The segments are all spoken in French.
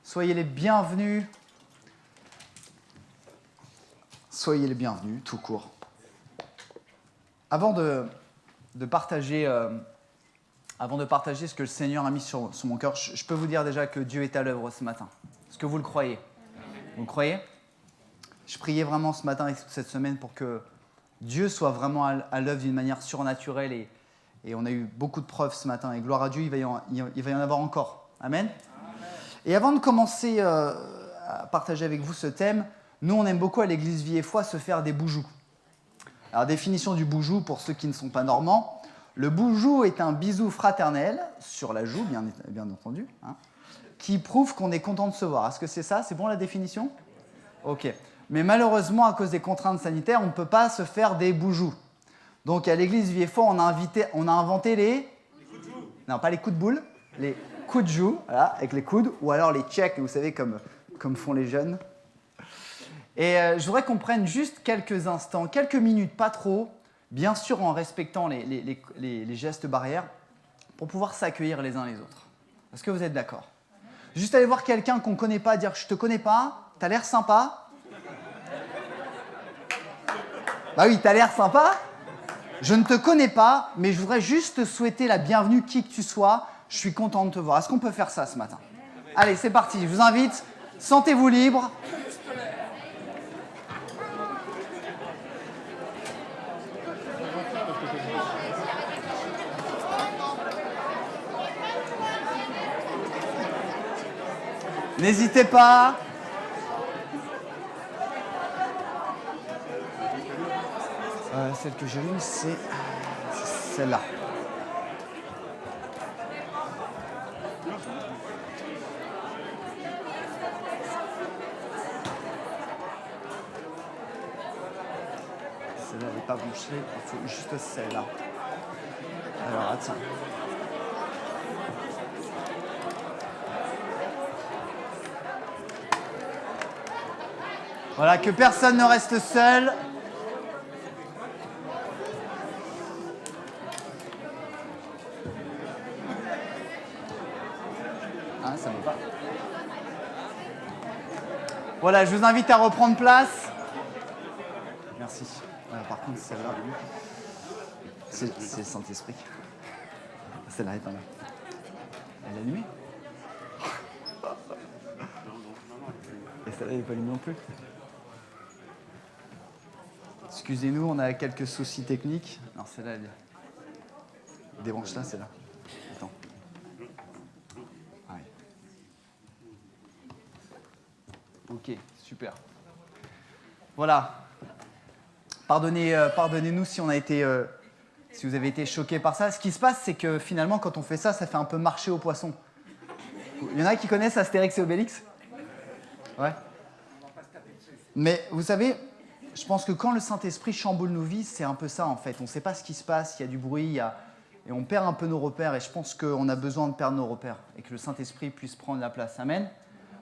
Soyez les bienvenus. Soyez les bienvenus, tout court. Avant de partager ce que le Seigneur a mis sur mon cœur, je peux vous dire déjà que Dieu est à l'œuvre ce matin. Est-ce que vous le croyez? Vous le croyez? Je priais vraiment ce matin et cette semaine pour que Dieu soit vraiment à l'œuvre d'une manière surnaturelle et on a eu beaucoup de preuves ce matin. Et gloire à Dieu, il va y en avoir encore. Amen. Et avant de commencer à partager avec vous ce thème, nous, on aime beaucoup à l'église Vie et Foi se faire des boujous. Alors, définition du boujou pour ceux qui ne sont pas normands. Le boujou est un bisou fraternel sur la joue, bien entendu, hein, qui prouve qu'on est content de se voir. Est-ce que c'est ça? C'est bon la définition? Ok. Mais malheureusement, à cause des contraintes sanitaires, on ne peut pas se faire des boujous. Donc, à l'église Vie et Foi, on a inventé les coups de joue. Non, pas les coups de boule, les coups de joue, voilà, avec les coudes, ou alors les checks, vous savez, comme font les jeunes. Et je voudrais qu'on prenne juste quelques instants, quelques minutes, pas trop, bien sûr en respectant les gestes barrières, pour pouvoir s'accueillir les uns les autres. Est-ce que vous êtes d'accord? Juste aller voir quelqu'un qu'on ne connaît pas, dire « je ne te connais pas, t'as l'air sympa ». Bah oui, t'as l'air sympa. Je ne te connais pas, mais je voudrais juste te souhaiter la bienvenue, qui que tu sois. Je suis content de te voir. Est-ce qu'on peut faire ça ce matin? Allez, c'est parti. Je vous invite. Sentez-vous libre. N'hésitez pas. Celle que j'ai lue, c'est celle-là. Celle-là, elle n'est pas bouchée, il faut juste celle-là. Alors, attends. Voilà, que personne ne reste seul. Ah, ça ne va pas. Voilà, je vous invite à reprendre place. Merci. Voilà, par contre, celle-là, c'est le Saint-Esprit. Celle-là est pas mal. Elle est allumée? Et celle-là n'est pas allumée non plus. Excusez-nous, on a quelques soucis techniques. Alors celle-là, elle débranche-la, celle-là. Attends. Ouais. Ok, super. Voilà. Pardonnez-nous si on a été, si vous avez été choqués par ça. Ce qui se passe, c'est que finalement, quand on fait ça, ça fait un peu marcher aux poissons. Il y en a qui connaissent Astérix et Obélix? Ouais. Mais vous savez, je pense que quand le Saint-Esprit chamboule nos vies, c'est un peu ça en fait. On ne sait pas ce qui se passe, il y a du bruit, et on perd un peu nos repères. Et je pense qu'on a besoin de perdre nos repères et que le Saint-Esprit puisse prendre la place. Amen.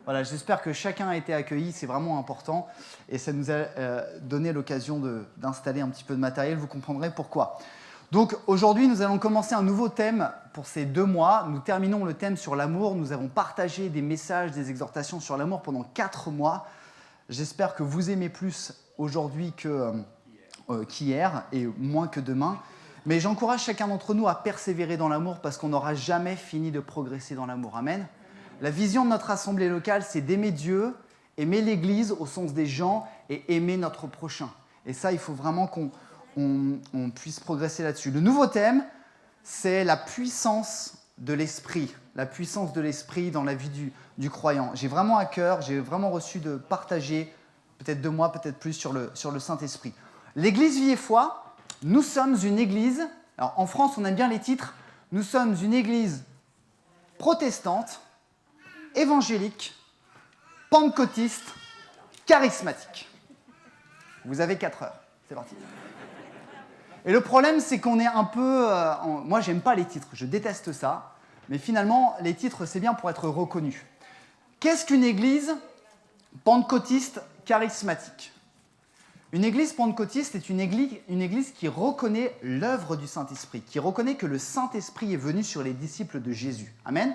Voilà, j'espère que chacun a été accueilli, c'est vraiment important. Et ça nous a donné l'occasion d'installer un petit peu de matériel, vous comprendrez pourquoi. Donc aujourd'hui, nous allons commencer un nouveau thème pour ces 2 mois. Nous terminons le thème sur l'amour. Nous avons partagé des messages, des exhortations sur l'amour pendant 4 mois. J'espère que vous aimez plus aujourd'hui qu'hier et moins que demain. Mais j'encourage chacun d'entre nous à persévérer dans l'amour parce qu'on n'aura jamais fini de progresser dans l'amour. Amen. La vision de notre assemblée locale, c'est d'aimer Dieu, aimer l'Église au sens des gens et aimer notre prochain. Et ça, il faut vraiment qu'on puisse progresser là-dessus. Le nouveau thème, c'est la puissance de l'esprit. La puissance de l'esprit dans la vie du croyant. J'ai vraiment à cœur, j'ai vraiment reçu de partager, peut-être 2 mois, peut-être plus, sur le Saint-Esprit. L'Église Vie et Foi, nous sommes une église, alors en France on aime bien les titres, nous sommes une église protestante, évangélique, pentecôtiste, charismatique. Vous avez 4 heures, c'est parti. Et le problème, c'est qu'on est un peu... moi, j'aime pas les titres, je déteste ça. Mais finalement, les titres, c'est bien pour être reconnu. Qu'est-ce qu'une église pentecôtiste charismatique? Une église pentecôtiste est une église qui reconnaît l'œuvre du Saint-Esprit, qui reconnaît que le Saint-Esprit est venu sur les disciples de Jésus. Amen.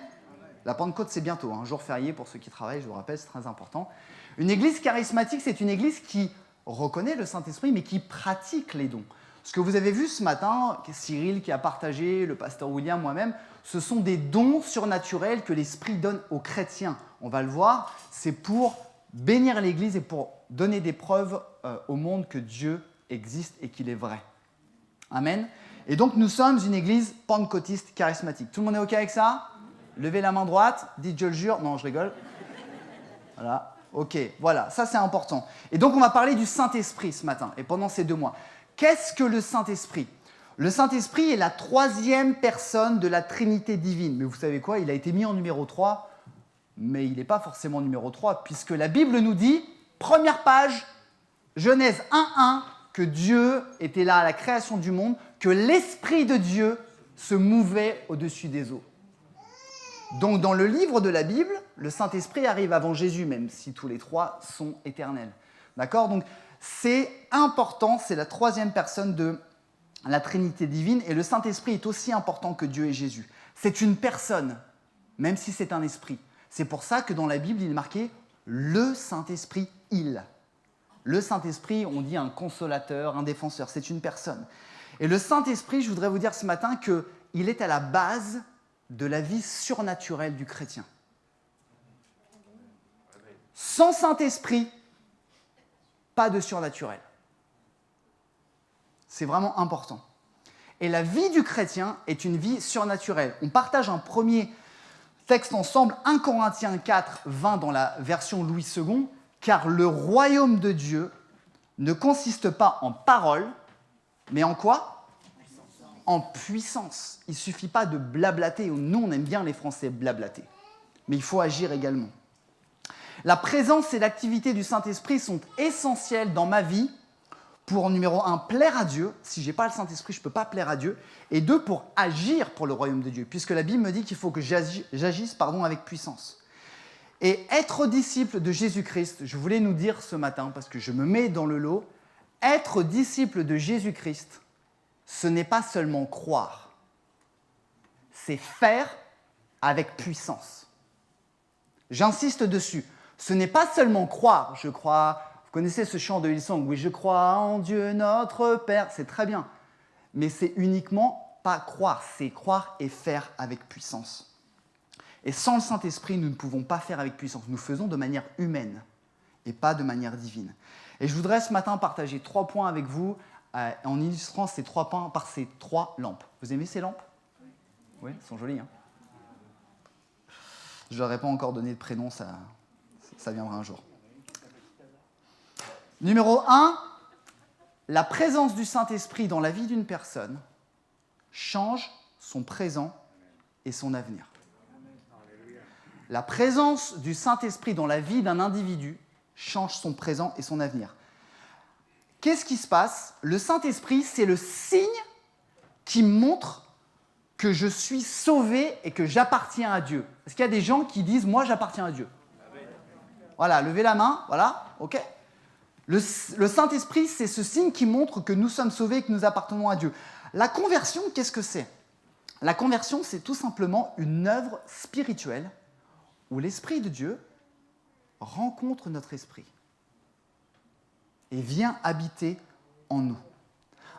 La Pentecôte, c'est bientôt, un jour férié pour ceux qui travaillent, je vous rappelle, c'est très important. Une église charismatique, c'est une église qui reconnaît le Saint-Esprit, mais qui pratique les dons. Ce que vous avez vu ce matin, Cyril qui a partagé, le pasteur William, moi-même, ce sont des dons surnaturels que l'Esprit donne aux chrétiens. On va le voir, c'est pour bénir l'Église et pour donner des preuves au monde que Dieu existe et qu'il est vrai. Amen. Et donc nous sommes une église pentecôtiste charismatique. Tout le monde est OK avec ça? Levez la main droite, dites je le jure. Non, je rigole. Voilà. OK, voilà, ça c'est important. Et donc on va parler du Saint-Esprit ce matin et pendant ces 2 mois. Qu'est-ce que le Saint-Esprit? Le Saint-Esprit est la 3e personne de la Trinité divine. Mais vous savez quoi? Il a été mis en numéro 3, mais il n'est pas forcément numéro 3, puisque la Bible nous dit, première page, Genèse 1:1, que Dieu était là à la création du monde, que l'Esprit de Dieu se mouvait au-dessus des eaux. Donc dans le livre de la Bible, le Saint-Esprit arrive avant Jésus, même si tous les 3 sont éternels. D'accord? Donc c'est important, c'est la 3e personne de la Trinité divine, et le Saint-Esprit est aussi important que Dieu et Jésus. C'est une personne, même si c'est un esprit. C'est pour ça que dans la Bible, il est marqué « le Saint-Esprit, il ». Le Saint-Esprit, on dit un consolateur, un défenseur, c'est une personne. Et le Saint-Esprit, je voudrais vous dire ce matin qu'il est à la base de la vie surnaturelle du chrétien. Sans Saint-Esprit, pas de surnaturel. C'est vraiment important. Et la vie du chrétien est une vie surnaturelle. On partage un premier texte ensemble, 1 Corinthiens 4, 20 dans la version Louis II, « Car le royaume de Dieu ne consiste pas en paroles, mais en quoi ? En puissance. Il ne suffit pas de blablater. Nous, on aime bien les Français blablater. Mais il faut agir également. La présence et l'activité du Saint-Esprit sont essentielles dans ma vie pour, numéro 1, plaire à Dieu. Si je n'ai pas le Saint-Esprit, je ne peux pas plaire à Dieu. Et 2, pour agir pour le royaume de Dieu, puisque la Bible me dit qu'il faut que j'agisse avec puissance. Et être disciple de Jésus-Christ, je voulais nous dire ce matin, parce que je me mets dans le lot, être disciple de Jésus-Christ, ce n'est pas seulement croire, c'est faire avec puissance. J'insiste dessus. Ce n'est pas seulement croire, je crois, vous connaissez ce chant de Hillsong, oui, je crois en Dieu notre Père, c'est très bien, mais c'est uniquement pas croire, c'est croire et faire avec puissance. Et sans le Saint-Esprit, nous ne pouvons pas faire avec puissance, nous faisons de manière humaine et pas de manière divine. Et je voudrais ce matin partager 3 points avec vous en illustrant ces 3 points par ces 3 lampes. Vous aimez ces lampes? Oui, elles sont jolies. Hein, je ne leur ai pas encore donné de prénom, ça viendra un jour. Numéro 1, la présence du Saint-Esprit dans la vie d'une personne change son présent et son avenir. La présence du Saint-Esprit dans la vie d'un individu change son présent et son avenir. Qu'est-ce qui se passe? Le Saint-Esprit, c'est le signe qui montre que je suis sauvé et que j'appartiens à Dieu. Est-ce qu'il y a des gens qui disent « moi, j'appartiens à Dieu ». Voilà, levez la main, voilà, ok. Le Saint-Esprit, c'est ce signe qui montre que nous sommes sauvés et que nous appartenons à Dieu. La conversion, qu'est-ce que c'est? La conversion, c'est tout simplement une œuvre spirituelle où l'Esprit de Dieu rencontre notre esprit et vient habiter en nous.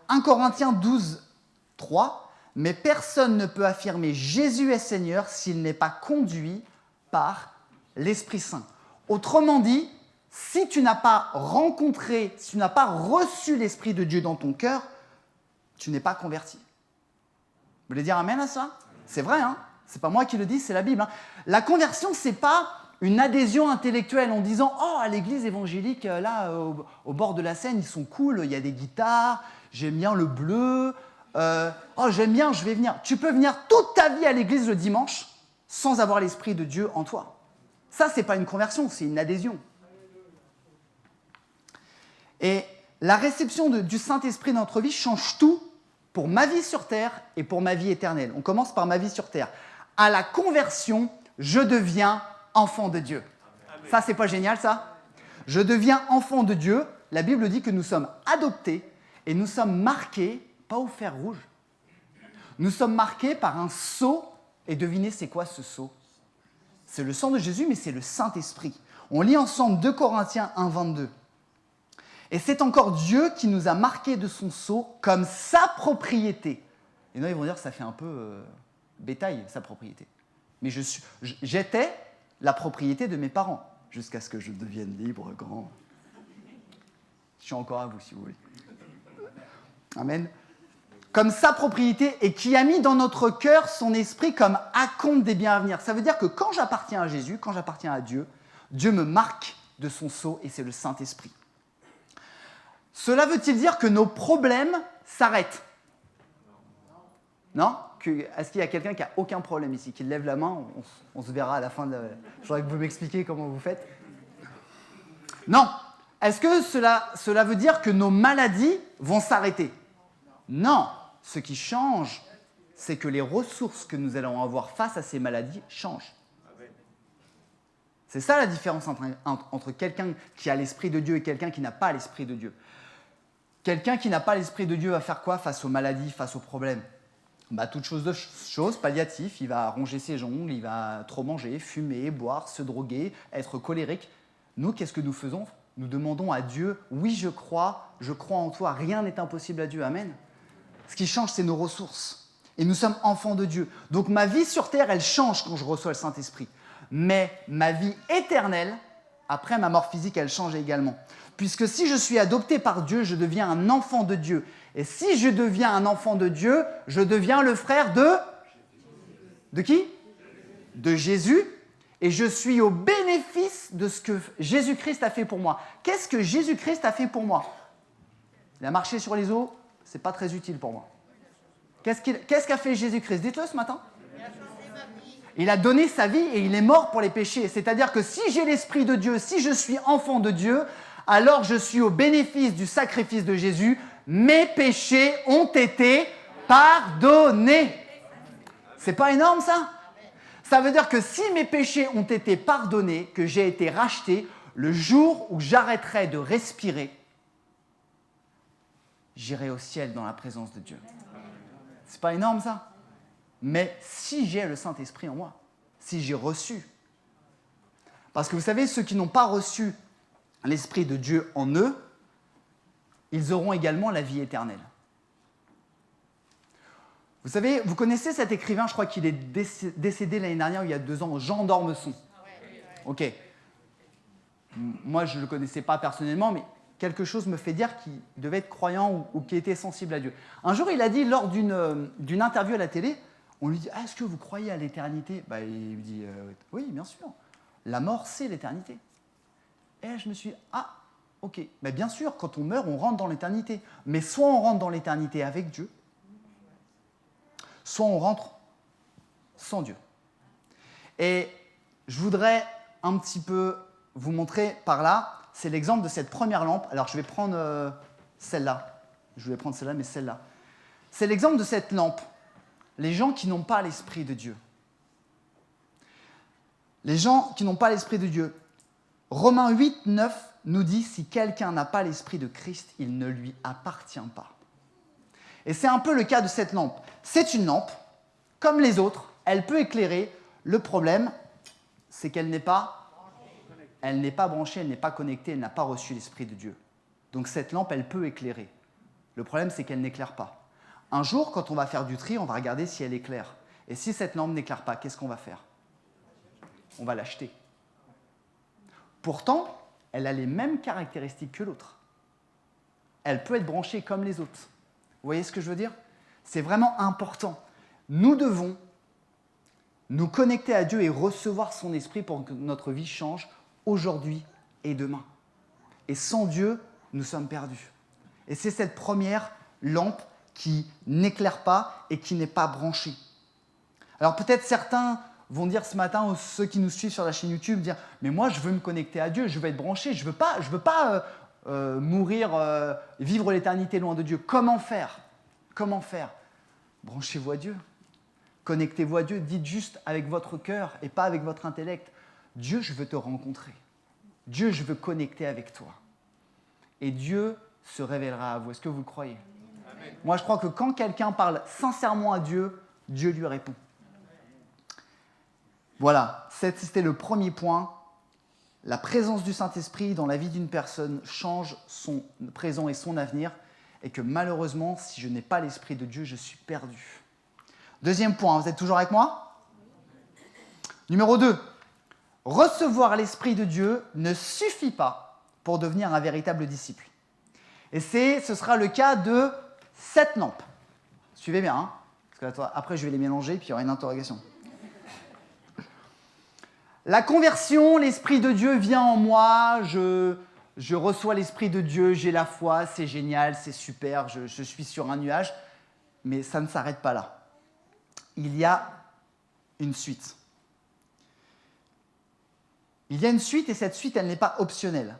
1 Corinthiens 12, 3, « Mais personne ne peut affirmer Jésus est Seigneur s'il n'est pas conduit par l'Esprit Saint. » Autrement dit, si tu n'as pas rencontré, si tu n'as pas reçu l'Esprit de Dieu dans ton cœur, tu n'es pas converti. Vous voulez dire amen à ça? C'est vrai, hein? C'est pas moi qui le dis, c'est la Bible. Hein. La conversion, c'est pas une adhésion intellectuelle en disant « Oh, à l'église évangélique, là, au bord de la Seine, ils sont cool, il y a des guitares, j'aime bien le bleu, oh, j'aime bien, je vais venir. » Tu peux venir toute ta vie à l'église le dimanche sans avoir l'Esprit de Dieu en toi. Ça, c'est pas une conversion, c'est une adhésion. Et la réception du Saint-Esprit dans notre vie change tout pour ma vie sur terre et pour ma vie éternelle. On commence par ma vie sur terre. À la conversion, je deviens enfant de Dieu. Amen. Ça, c'est pas génial, ça? Je deviens enfant de Dieu. La Bible dit que nous sommes adoptés et nous sommes marqués, pas au fer rouge, nous sommes marqués par un sceau. Et devinez, c'est quoi ce sceau? C'est le sang de Jésus, mais c'est le Saint-Esprit. On lit ensemble 2 Corinthiens 1, 22. Et c'est encore Dieu qui nous a marqués de son sceau comme sa propriété. Et là, ils vont dire que ça fait un peu bétail, sa propriété. Mais j'étais la propriété de mes parents, jusqu'à ce que je devienne libre, grand. Je suis encore à vous, si vous voulez. Amen. Comme sa propriété, et qui a mis dans notre cœur son esprit comme acompte des biens à venir. Ça veut dire que quand j'appartiens à Jésus, quand j'appartiens à Dieu, Dieu me marque de son sceau, et c'est le Saint-Esprit. Cela veut-il dire que nos problèmes s'arrêtent? Non? Est-ce qu'il y a quelqu'un qui n'a aucun problème ici, qui lève la main? On se verra à la fin de... Je voudrais que vous m'expliquiez comment vous faites. Non. Est-ce que cela veut dire que nos maladies vont s'arrêter? Non. Ce qui change, c'est que les ressources que nous allons avoir face à ces maladies changent. C'est ça la différence entre quelqu'un qui a l'Esprit de Dieu et quelqu'un qui n'a pas l'Esprit de Dieu. Quelqu'un qui n'a pas l'Esprit de Dieu va faire quoi face aux maladies, face aux problèmes? Toutes choses palliatives, il va ronger ses ongles, il va trop manger, fumer, boire, se droguer, être colérique. Nous, qu'est-ce que nous faisons? Nous demandons à Dieu, oui, je crois en toi, rien n'est impossible à Dieu, amen. Ce qui change, c'est nos ressources. Et nous sommes enfants de Dieu. Donc ma vie sur terre, elle change quand je reçois le Saint-Esprit. Mais ma vie éternelle, après ma mort physique, elle change également. Puisque si je suis adopté par Dieu, je deviens un enfant de Dieu. Et si je deviens un enfant de Dieu, je deviens le frère de... De qui? De Jésus. Et je suis au bénéfice de ce que Jésus-Christ a fait pour moi. Qu'est-ce que Jésus-Christ a fait pour moi? Il a marché sur les eaux, c'est pas très utile pour moi. Qu'est-ce qu'a fait Jésus-Christ? Dites-le ce matin. Il a donné sa vie et il est mort pour les péchés. C'est-à-dire que si j'ai l'Esprit de Dieu, si je suis enfant de Dieu, alors je suis au bénéfice du sacrifice de Jésus. Mes péchés ont été pardonnés. C'est pas énorme ça? Ça veut dire que si mes péchés ont été pardonnés, que j'ai été racheté, le jour où j'arrêterai de respirer, j'irai au ciel dans la présence de Dieu. C'est pas énorme ça? Mais si j'ai le Saint-Esprit en moi, si j'ai reçu, parce que vous savez, ceux qui n'ont pas reçu l'Esprit de Dieu en eux, ils auront également la vie éternelle. Vous savez, vous connaissez cet écrivain, je crois qu'il est décédé l'année dernière, il y a 2 ans, Jean d'Ormesson. Ok. Moi, je ne le connaissais pas personnellement, mais quelque chose me fait dire qu'il devait être croyant ou qu'il était sensible à Dieu. Un jour, il a dit, lors d'une interview à la télé, on lui dit « Est-ce que vous croyez à l'éternité ?» Il lui dit « Oui, bien sûr. La mort, c'est l'éternité. » Et je me suis dit « Ah, ok. Mais bien sûr, quand on meurt, on rentre dans l'éternité. Mais soit on rentre dans l'éternité avec Dieu, soit on rentre sans Dieu. » Et je voudrais un petit peu vous montrer par là, c'est l'exemple de cette première lampe. Alors, je vais prendre celle-là. Je voulais prendre celle-là, mais celle-là. C'est l'exemple de cette lampe. Les gens qui n'ont pas l'Esprit de Dieu. Les gens qui n'ont pas l'Esprit de Dieu. Romains 8, 9 nous dit « Si quelqu'un n'a pas l'Esprit de Christ, il ne lui appartient pas. » Et c'est un peu le cas de cette lampe. C'est une lampe, comme les autres, elle peut éclairer. Le problème, c'est qu'elle n'est pas branchée, elle n'est pas connectée, elle n'a pas reçu l'Esprit de Dieu. Donc cette lampe, elle peut éclairer. Le problème, c'est qu'elle n'éclaire pas. Un jour, quand on va faire du tri, on va regarder si elle éclaire. Et si cette lampe n'éclaire pas, qu'est-ce qu'on va faire? On va l'acheter. Pourtant, elle a les mêmes caractéristiques que l'autre. Elle peut être branchée comme les autres. Vous voyez ce que je veux dire? C'est vraiment important. Nous devons nous connecter à Dieu et recevoir son esprit pour que notre vie change aujourd'hui et demain. Et sans Dieu, nous sommes perdus. Et c'est cette première lampe qui n'éclaire pas et qui n'est pas branchée. Alors peut-être certains vont dire ce matin, ou ceux qui nous suivent sur la chaîne YouTube, dire « Mais moi, je veux me connecter à Dieu, je veux être branché, je veux pas mourir, vivre l'éternité loin de Dieu. Comment faire? Comment faire? Branchez-vous à Dieu. Connectez-vous à Dieu. Dites juste avec votre cœur et pas avec votre intellect. Dieu, je veux te rencontrer. Dieu, je veux connecter avec toi. Et Dieu se révélera à vous. Est-ce que vous le croyez? Amen. Moi, je crois que quand quelqu'un parle sincèrement à Dieu, Dieu lui répond. Voilà, c'était le premier point. La présence du Saint-Esprit dans la vie d'une personne change son présent et son avenir, et que malheureusement, si je n'ai pas l'Esprit de Dieu, je suis perdu. Deuxième point, vous êtes toujours avec moi ? Numéro 2, recevoir l'Esprit de Dieu ne suffit pas pour devenir un véritable disciple. Et ce sera le cas de 7 lampes. Suivez bien, hein, parce que après je vais les mélanger, puis il y aura une interrogation. La conversion, l'Esprit de Dieu vient en moi, je reçois l'Esprit de Dieu, j'ai la foi, c'est génial, c'est super, je suis sur un nuage, mais ça ne s'arrête pas là. Il y a une suite. Il y a une suite et cette suite, elle n'est pas optionnelle.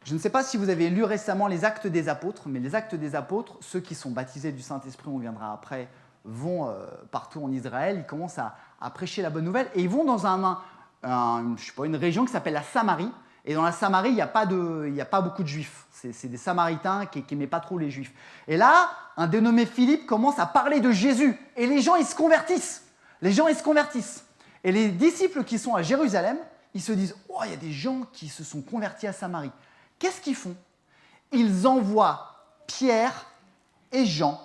Je ne sais pas si vous avez lu récemment les Actes des Apôtres, mais les Actes des Apôtres, ceux qui sont baptisés du Saint-Esprit, on viendra après, vont partout en Israël, ils commencent à prêcher la bonne nouvelle et ils vont dans une région qui s'appelle la Samarie. Et dans la Samarie, il n'y a pas beaucoup de Juifs. C'est des Samaritains qui n'aimaient pas trop les Juifs. Et là, un dénommé Philippe commence à parler de Jésus. Et les gens, ils se convertissent. Et les disciples qui sont à Jérusalem, ils se disent « Oh, il y a des gens qui se sont convertis à Samarie. » Qu'est-ce qu'ils font ? Ils envoient Pierre et Jean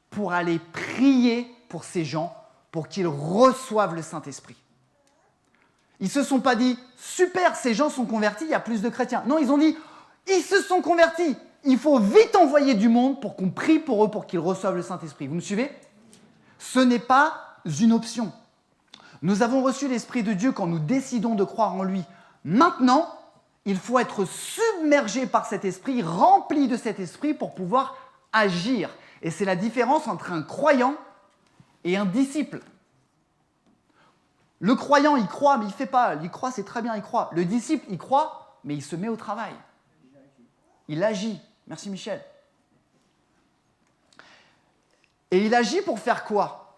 pour aller prier pour ces gens, pour qu'ils reçoivent le Saint-Esprit. Ils ne se sont pas dit « Super, ces gens sont convertis, il y a plus de chrétiens. » Non, ils ont dit « Ils se sont convertis, il faut vite envoyer du monde pour qu'on prie pour eux, pour qu'ils reçoivent le Saint-Esprit. » Vous me suivez ? Ce n'est pas une option. Nous avons reçu l'Esprit de Dieu quand nous décidons de croire en lui. Maintenant, il faut être submergé par cet esprit, rempli de cet esprit pour pouvoir agir. Et c'est la différence entre un croyant et un disciple. Le croyant, il croit, mais il ne fait pas. Il croit, c'est très bien, il croit. Le disciple, il croit, mais il se met au travail. Il agit. Merci Michel. Et il agit pour faire quoi ?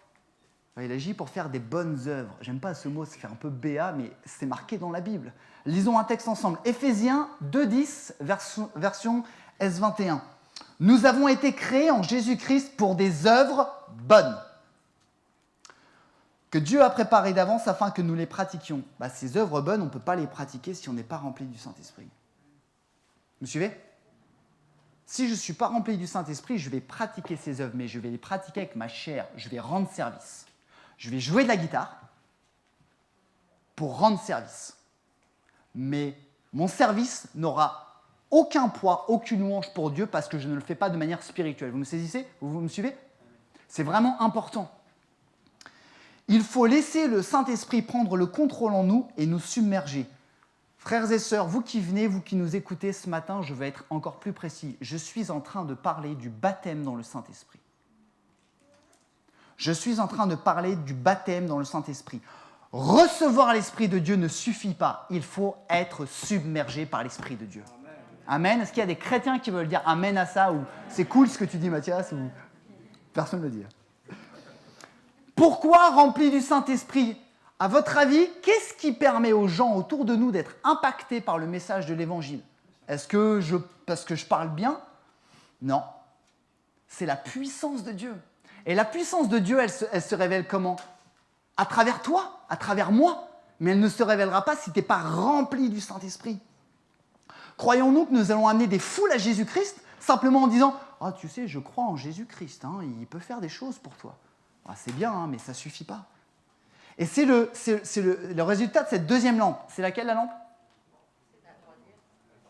Il agit pour faire des bonnes œuvres. J'aime pas ce mot, ça fait un peu béat, mais c'est marqué dans la Bible. Lisons un texte ensemble. Éphésiens 2:10, version S21. Nous avons été créés en Jésus-Christ pour des œuvres bonnes, que Dieu a préparées d'avance afin que nous les pratiquions. Ces œuvres bonnes, on ne peut pas les pratiquer si on n'est pas rempli du Saint-Esprit. Vous me suivez ? Si je ne suis pas rempli du Saint-Esprit, je vais pratiquer ces œuvres, mais je vais les pratiquer avec ma chair. Je vais rendre service. Je vais jouer de la guitare pour rendre service. Mais mon service n'aura aucun poids, aucune louange pour Dieu parce que je ne le fais pas de manière spirituelle. Vous me saisissez ? Vous me suivez ? C'est vraiment important. Il faut laisser le Saint-Esprit prendre le contrôle en nous et nous submerger. Frères et sœurs, vous qui venez, vous qui nous écoutez ce matin, je vais être encore plus précis. Je suis en train de parler du baptême dans le Saint-Esprit. Je suis en train de parler du baptême dans le Saint-Esprit. Recevoir l'Esprit de Dieu ne suffit pas. Il faut être submergé par l'Esprit de Dieu. Amen. Est-ce qu'il y a des chrétiens qui veulent dire Amen à ça ou c'est cool ce que tu dis, Mathias ou... Personne ne le dit. Pourquoi rempli du Saint-Esprit ? À votre avis, qu'est-ce qui permet aux gens autour de nous d'être impactés par le message de l'Évangile ? Est-ce que parce que je parle bien ? Non. C'est la puissance de Dieu. Et la puissance de Dieu, elle se révèle comment ? À travers toi, à travers moi. Mais elle ne se révélera pas si tu n'es pas rempli du Saint-Esprit. Croyons-nous que nous allons amener des foules à Jésus-Christ simplement en disant « Ah, tu sais, je crois en Jésus-Christ, hein, il peut faire des choses pour toi. Ah, c'est bien, hein, mais ça ne suffit pas. » Et c'est le résultat de cette deuxième lampe. C'est laquelle, la lampe ?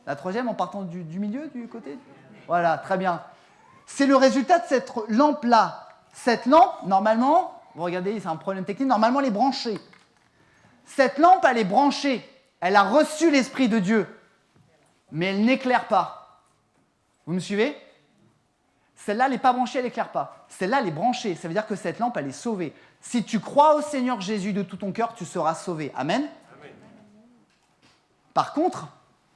La troisième, en partant du milieu, du côté ? Voilà, très bien. C'est le résultat de cette lampe-là. Cette lampe, normalement, vous regardez, c'est un problème technique, normalement, elle est branchée. Cette lampe, elle est branchée. Elle a reçu l'Esprit de Dieu. Mais elle n'éclaire pas. Vous me suivez ? Celle-là, elle n'est pas branchée, elle n'éclaire pas. Celle-là, elle est branchée. Ça veut dire que cette lampe, elle est sauvée. Si tu crois au Seigneur Jésus de tout ton cœur, tu seras sauvé. Amen ? Amen. Par contre,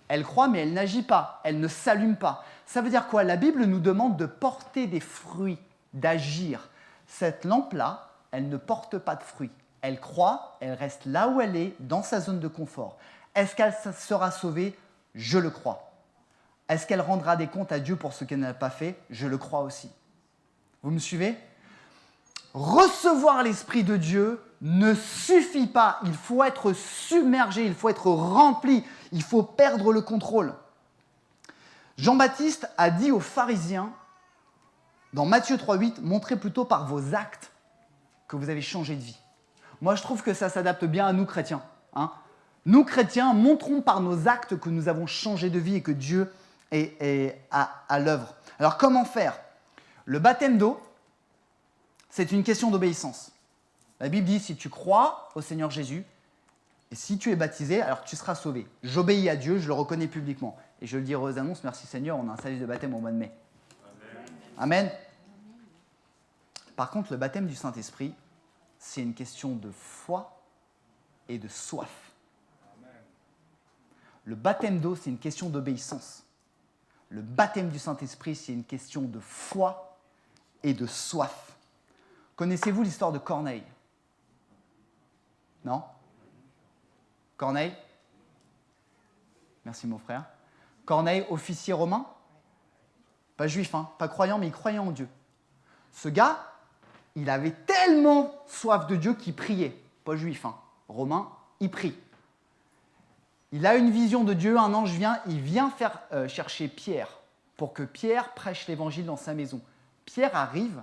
elle croit, mais elle n'agit pas. Elle ne s'allume pas. Ça veut dire quoi ? La Bible nous demande de porter des fruits, d'agir. Cette lampe-là, elle ne porte pas de fruits. Elle croit, elle reste là où elle est, dans sa zone de confort. Est-ce qu'elle sera sauvée ? Je le crois. Est-ce qu'elle rendra des comptes à Dieu pour ce qu'elle n'a pas fait ? Je le crois aussi. Vous me suivez ? recevoir l'Esprit de Dieu ne suffit pas. Il faut être submergé, il faut être rempli, il faut perdre le contrôle. Jean-Baptiste a dit aux pharisiens, dans Matthieu 3,8, « Montrez plutôt par vos actes que vous avez changé de vie. » Moi, je trouve que ça s'adapte bien à nous, chrétiens. Hein. Nous, chrétiens, montrons par nos actes que nous avons changé de vie et que Dieu est à l'œuvre. Alors, comment faire? Le baptême d'eau, c'est une question d'obéissance. La Bible dit, si tu crois au Seigneur Jésus, et si tu es baptisé, alors tu seras sauvé. J'obéis à Dieu, je le reconnais publiquement. Et je le dis aux annonces, merci Seigneur, on a un service de baptême au mois de mai. Amen. Amen. Par contre, le baptême du Saint-Esprit, c'est une question de foi et de soif. Le baptême d'eau, c'est une question d'obéissance. Le baptême du Saint-Esprit, c'est une question de foi et de soif. Connaissez-vous l'histoire de Corneille? Non? Corneille? Merci mon frère. Corneille, officier romain? Pas juif, hein, pas croyant, mais il croyait en Dieu. Ce gars, il avait tellement soif de Dieu qu'il priait. Pas juif, hein, romain, il prie. Il a une vision de Dieu, un ange vient, il vient faire chercher Pierre pour que Pierre prêche l'évangile dans sa maison. Pierre arrive,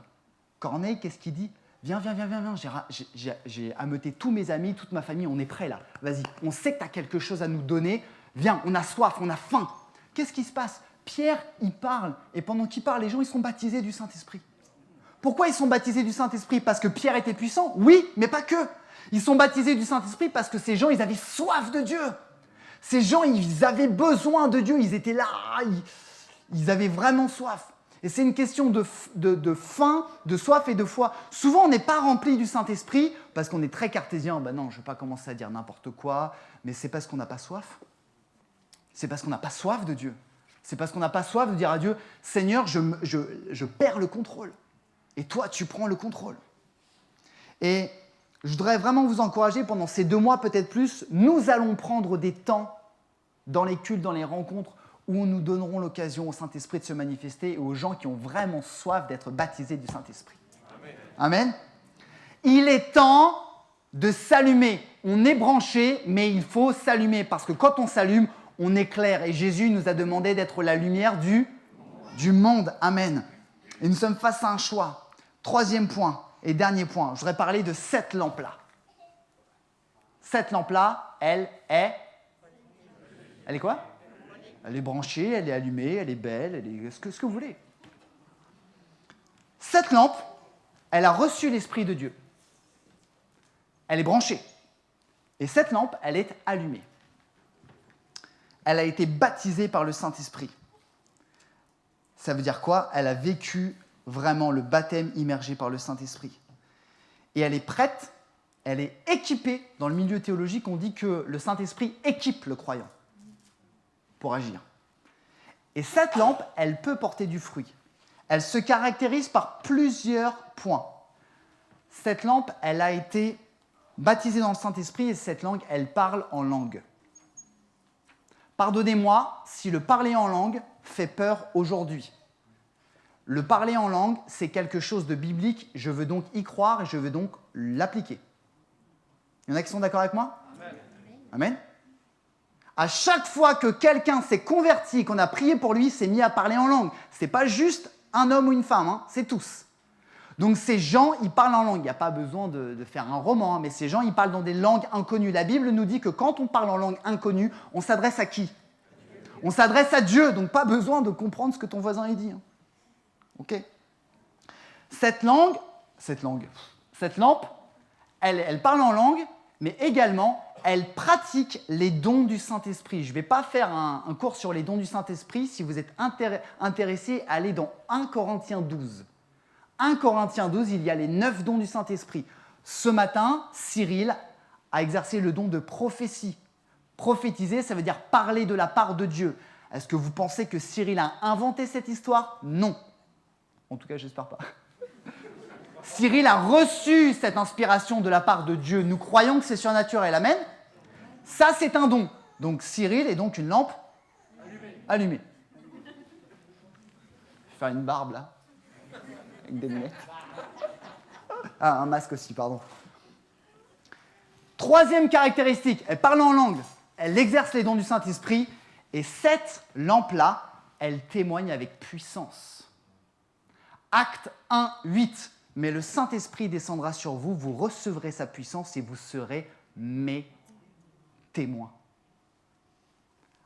Corneille, qu'est-ce qu'il dit? Viens, j'ai ameuté tous mes amis, toute ma famille, on est prêts là. Vas-y, on sait que tu as quelque chose à nous donner. Viens, on a soif, on a faim. Qu'est-ce qui se passe? Pierre, il parle, et pendant qu'il parle, les gens, ils sont baptisés du Saint-Esprit. Pourquoi ils sont baptisés du Saint-Esprit? Parce que Pierre était puissant? Oui, mais pas que. Ils sont baptisés du Saint-Esprit parce que ces gens, ils avaient soif de Dieu. Ces gens, ils avaient besoin de Dieu, ils étaient là, ils avaient vraiment soif. Et c'est une question de faim, de soif et de foi. Souvent, on n'est pas rempli du Saint-Esprit parce qu'on est très cartésien. Ben non, je ne vais pas commencer à dire n'importe quoi, mais c'est parce qu'on n'a pas soif. C'est parce qu'on n'a pas soif de Dieu. C'est parce qu'on n'a pas soif de dire à Dieu, Seigneur, je perds le contrôle. Et toi, tu prends le contrôle. Et je voudrais vraiment vous encourager pendant ces 2 mois, peut-être plus, nous allons prendre des temps dans les cultes, dans les rencontres, où nous donnerons l'occasion au Saint-Esprit de se manifester et aux gens qui ont vraiment soif d'être baptisés du Saint-Esprit. Amen. Amen. Il est temps de s'allumer. On est branché, mais il faut s'allumer parce que quand on s'allume, on éclaire. Et Jésus nous a demandé d'être la lumière du monde. Amen. Et nous sommes face à un choix. 3e point et dernier point. Je voudrais parler de cette lampe-là. Cette lampe-là, elle est quoi? Elle est branchée, elle est allumée, elle est belle, elle est ce que vous voulez. Cette lampe, elle a reçu l'Esprit de Dieu. Elle est branchée. Et cette lampe, elle est allumée. Elle a été baptisée par le Saint-Esprit. Ça veut dire quoi? Elle a vécu vraiment le baptême immergé par le Saint-Esprit. Et elle est prête, elle est équipée. Dans le milieu théologique, on dit que le Saint-Esprit équipe le croyant pour agir. Et cette lampe, elle peut porter du fruit. Elle se caractérise par plusieurs points. Cette lampe, elle a été baptisée dans le Saint-Esprit et cette langue, elle parle en langue. Pardonnez-moi si le parler en langue fait peur aujourd'hui. Le parler en langue, c'est quelque chose de biblique. Je veux donc y croire et je veux donc l'appliquer. Il y en a qui sont d'accord avec moi? Amen. Amen. À chaque fois que quelqu'un s'est converti, qu'on a prié pour lui, s'est mis à parler en langue. Ce n'est pas juste un homme ou une femme, hein, c'est tous. Donc ces gens, ils parlent en langue. Il n'y a pas besoin de faire un roman, hein, mais ces gens, ils parlent dans des langues inconnues. La Bible nous dit que quand on parle en langue inconnue, on s'adresse à qui? On s'adresse à Dieu, donc pas besoin de comprendre ce que ton voisin dit. Hein. Ok? Cette lampe, elle parle en langue, mais également, elle pratique les dons du Saint-Esprit. Je ne vais pas faire un cours sur les dons du Saint-Esprit. Si vous êtes intéressé, allez dans 1 Corinthiens 12. 1 Corinthiens 12, il y a les 9 dons du Saint-Esprit. Ce matin, Cyril a exercé le don de prophétie. Prophétiser, ça veut dire parler de la part de Dieu. Est-ce que vous pensez que Cyril a inventé cette histoire? Non. En tout cas, j'espère pas. Cyril a reçu cette inspiration de la part de Dieu. Nous croyons que c'est surnaturel. Amen. Ça, c'est un don. Donc, Cyril est donc une lampe allumée. Je vais faire une barbe, là, avec des lunettes. Ah, un masque aussi, pardon. Troisième caractéristique, elle parle en langue, elle exerce les dons du Saint-Esprit, et cette lampe-là, elle témoigne avec puissance. Acte 1, 8. Mais le Saint-Esprit descendra sur vous, vous recevrez sa puissance et vous serez mes témoins.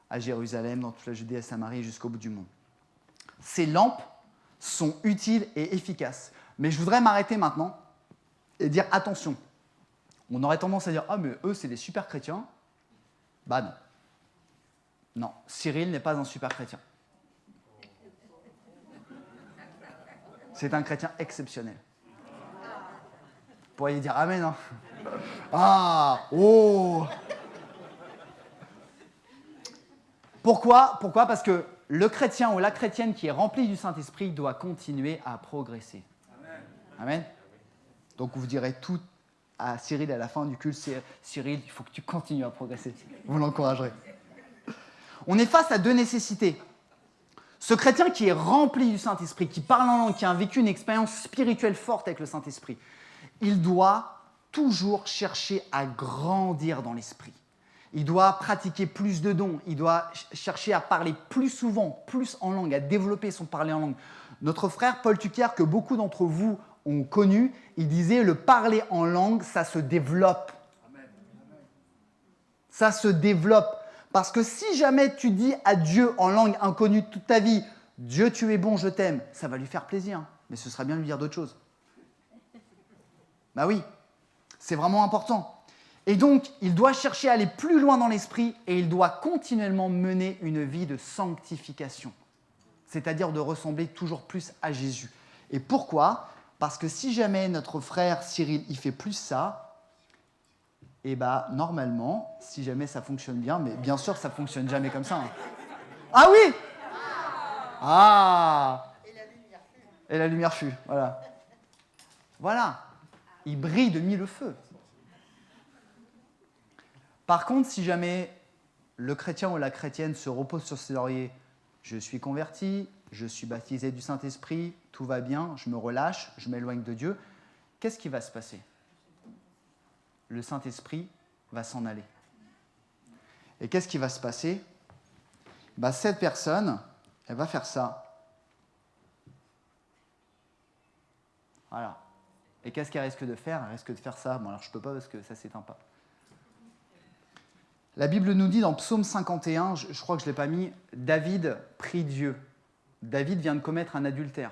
À Jérusalem, dans toute la Judée, à Samarie et jusqu'au bout du monde. Ces lampes sont utiles et efficaces. Mais je voudrais m'arrêter maintenant et dire attention. On aurait tendance à dire « Ah, mais eux, c'est des super chrétiens. » Bah non. Non, Cyril n'est pas un super chrétien. C'est un chrétien exceptionnel. Vous pourriez dire amen, hein. Ah, oh. Pourquoi ? Parce que le chrétien ou la chrétienne qui est rempli du Saint-Esprit doit continuer à progresser. Amen. Donc vous direz tout à Cyril à la fin du culte, Cyril, il faut que tu continues à progresser. Vous l'encouragerez. On est face à deux nécessités. Ce chrétien qui est rempli du Saint-Esprit, qui parle en langue, qui a vécu une expérience spirituelle forte avec le Saint-Esprit, il doit toujours chercher à grandir dans l'esprit. Il doit pratiquer plus de dons, il doit chercher à parler plus souvent, plus en langue, à développer son parler en langue. Notre frère Paul Tucker, que beaucoup d'entre vous ont connu, il disait « le parler en langue, ça se développe ». Ça se développe. Parce que si jamais tu dis à Dieu en langue inconnue toute ta vie « Dieu, tu es bon, je t'aime », ça va lui faire plaisir, mais ce serait bien de lui dire d'autres choses. Bah oui, c'est vraiment important. Et donc, il doit chercher à aller plus loin dans l'esprit et il doit continuellement mener une vie de sanctification, c'est-à-dire de ressembler toujours plus à Jésus. Et pourquoi ? Parce que si jamais notre frère Cyril il fait plus ça, et bah normalement, si jamais ça fonctionne bien, mais bien sûr ça ne fonctionne jamais comme ça. Hein. Ah oui ! Ah ! Et la lumière fut, voilà. Voilà, il brille de mille feux. Par contre, si jamais le chrétien ou la chrétienne se repose sur ses lauriers, je suis converti, je suis baptisé du Saint-Esprit, tout va bien, je me relâche, je m'éloigne de Dieu, qu'est-ce qui va se passer ? Le Saint-Esprit va s'en aller. Et qu'est-ce qui va se passer ? Bah, cette personne, elle va faire ça. Voilà. Et qu'est-ce qu'elle risque de faire ? Elle risque de faire ça. Bon, alors je ne peux pas parce que ça ne s'éteint pas. La Bible nous dit dans Psaume 51, je crois que je ne l'ai pas mis, David prie Dieu. David vient de commettre un adultère.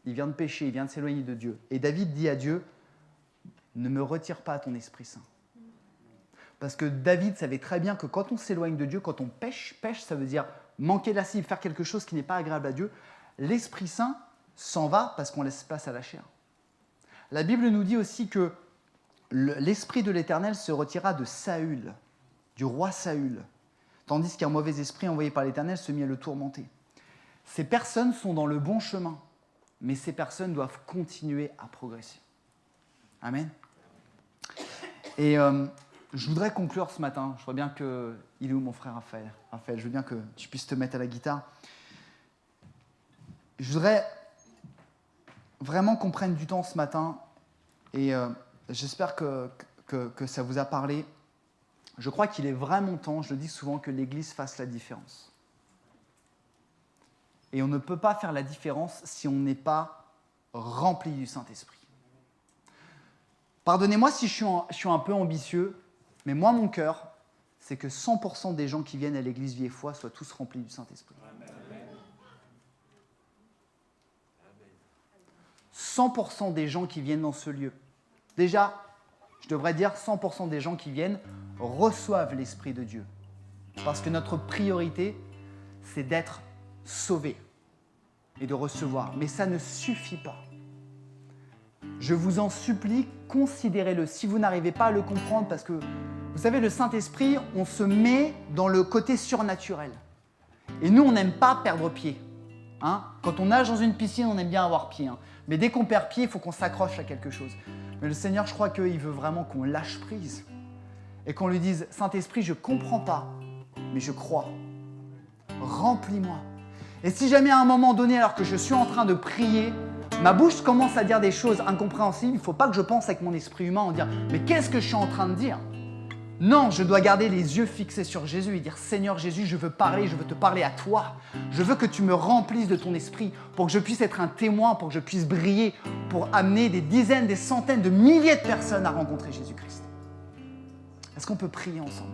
Il vient de pécher, il vient de s'éloigner de Dieu. Et David dit à Dieu, ne me retire pas ton Esprit Saint. Parce que David savait très bien que quand on s'éloigne de Dieu, quand on pêche, ça veut dire manquer la cible, faire quelque chose qui n'est pas agréable à Dieu, l'Esprit Saint s'en va parce qu'on laisse place à la chair. La Bible nous dit aussi que l'Esprit de l'Éternel se retira de Saül, du roi Saül, tandis qu'un mauvais esprit envoyé par l'Éternel se mit à le tourmenter. Ces personnes sont dans le bon chemin, mais ces personnes doivent continuer à progresser. Amen. Et je voudrais conclure ce matin. Je vois bien qu'il est où mon frère Raphaël ? Raphaël, je veux bien que tu puisses te mettre à la guitare. Je voudrais vraiment qu'on prenne du temps ce matin et j'espère que ça vous a parlé. Je crois qu'il est vraiment temps, je le dis souvent, que l'Église fasse la différence. Et on ne peut pas faire la différence si on n'est pas rempli du Saint-Esprit. Pardonnez-moi si je suis un peu ambitieux, mais moi, mon cœur, c'est que 100% des gens qui viennent à l'église Vie et Foi soient tous remplis du Saint-Esprit. 100% des gens qui viennent dans ce lieu. Déjà, je devrais dire 100% des gens qui viennent reçoivent l'Esprit de Dieu. Parce que notre priorité, c'est d'être sauvés et de recevoir. Mais ça ne suffit pas. Je vous en supplie, considérez-le. Si vous n'arrivez pas à le comprendre, parce que, vous savez, le Saint-Esprit, on se met dans le côté surnaturel. Et nous, on n'aime pas perdre pied. Hein ? Quand on nage dans une piscine, on aime bien avoir pied. Hein ? Mais dès qu'on perd pied, il faut qu'on s'accroche à quelque chose. Mais le Seigneur, je crois qu'il veut vraiment qu'on lâche prise. Et qu'on lui dise, Saint-Esprit, je ne comprends pas, mais je crois. Remplis-moi. Et si jamais à un moment donné, alors que je suis en train de prier, Ma bouche commence à dire des choses incompréhensibles. Il ne faut pas que je pense avec mon esprit humain en dire « Mais qu'est-ce que je suis en train de dire ?» Non, je dois garder les yeux fixés sur Jésus et dire « Seigneur Jésus, je veux te parler à toi. Je veux que tu me remplisses de ton esprit pour que je puisse être un témoin, pour que je puisse briller, pour amener des dizaines, des centaines, de milliers de personnes à rencontrer Jésus-Christ. » Est-ce qu'on peut prier ensemble?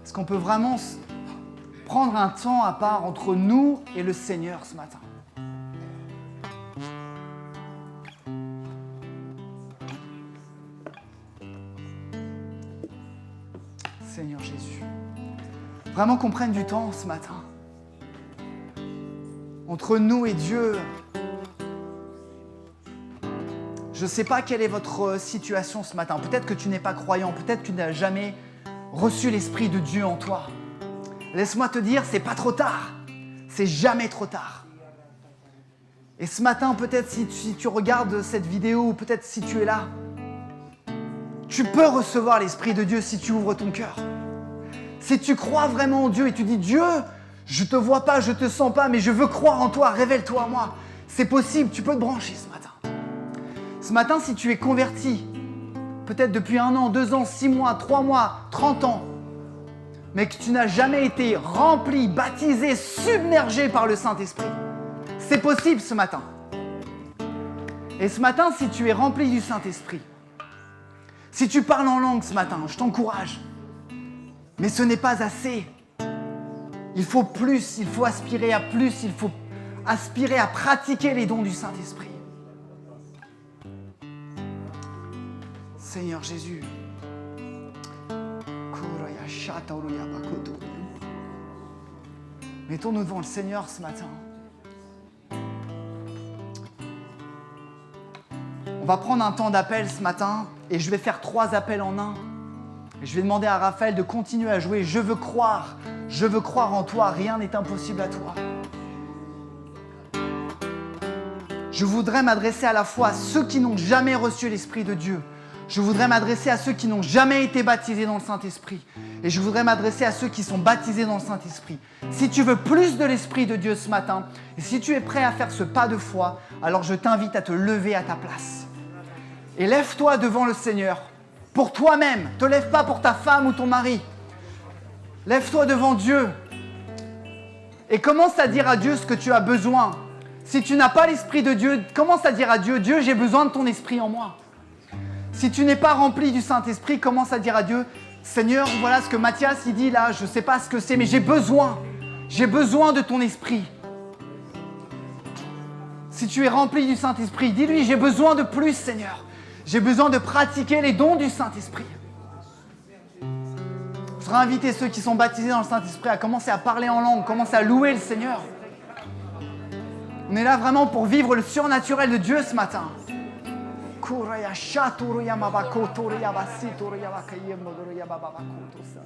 Est-ce qu'on peut vraiment prendre un temps à part entre nous et le Seigneur ce matin? Seigneur Jésus, vraiment qu'on prenne du temps ce matin entre nous et Dieu. Je ne sais pas quelle est votre situation ce matin. Peut-être que tu n'es pas croyant, peut-être que tu n'as jamais reçu l'Esprit de Dieu en toi. Laisse-moi te dire, c'est pas trop tard. C'est jamais trop tard. Et ce matin, peut-être si tu regardes cette vidéo, ou peut-être si tu es là, tu peux recevoir l'Esprit de Dieu si tu ouvres ton cœur. Si tu crois vraiment en Dieu et tu dis « Dieu, je ne te vois pas, je ne te sens pas, mais je veux croire en toi, révèle-toi à moi. » C'est possible, tu peux te brancher ce matin. Ce matin, si tu es converti, peut-être depuis 1 an, 2 ans, 6 mois, 3 mois, 30 ans, mais que tu n'as jamais été rempli, baptisé, submergé par le Saint-Esprit, c'est possible ce matin. Et ce matin, si tu es rempli du Saint-Esprit, si tu parles en langue ce matin, je t'encourage. Mais ce n'est pas assez. Il faut plus, il faut aspirer à plus, il faut aspirer à pratiquer les dons du Saint-Esprit. Seigneur Jésus. Mettons-nous devant le Seigneur ce matin. On va prendre un temps d'appel ce matin et je vais faire 3 appels en un. Je vais demander à Raphaël de continuer à jouer. Je veux croire en toi, rien n'est impossible à toi. Je voudrais m'adresser à la fois à ceux qui n'ont jamais reçu l'Esprit de Dieu. Je voudrais m'adresser à ceux qui n'ont jamais été baptisés dans le Saint-Esprit. Et je voudrais m'adresser à ceux qui sont baptisés dans le Saint-Esprit. Si tu veux plus de l'Esprit de Dieu ce matin, et si tu es prêt à faire ce pas de foi, alors je t'invite à te lever à ta place. Et lève-toi devant le Seigneur. Pour toi-même. Ne te lève pas pour ta femme ou ton mari. Lève-toi devant Dieu. Et commence à dire à Dieu ce que tu as besoin. Si tu n'as pas l'Esprit de Dieu, commence à dire à Dieu, Dieu, j'ai besoin de ton Esprit en moi. Si tu n'es pas rempli du Saint-Esprit, commence à dire à Dieu, Seigneur, voilà ce que Mathias il dit là, je ne sais pas ce que c'est, mais j'ai besoin de ton Esprit. Si tu es rempli du Saint-Esprit, dis-lui, j'ai besoin de plus, Seigneur. J'ai besoin de pratiquer les dons du Saint-Esprit. Je voudrais inviter ceux qui sont baptisés dans le Saint-Esprit à commencer à parler en langue, commencer à louer le Seigneur. On est là vraiment pour vivre le surnaturel de Dieu ce matin. Kuraya shaturu yamabako toru yabasi toru yabakayem bodoru yababako tosa.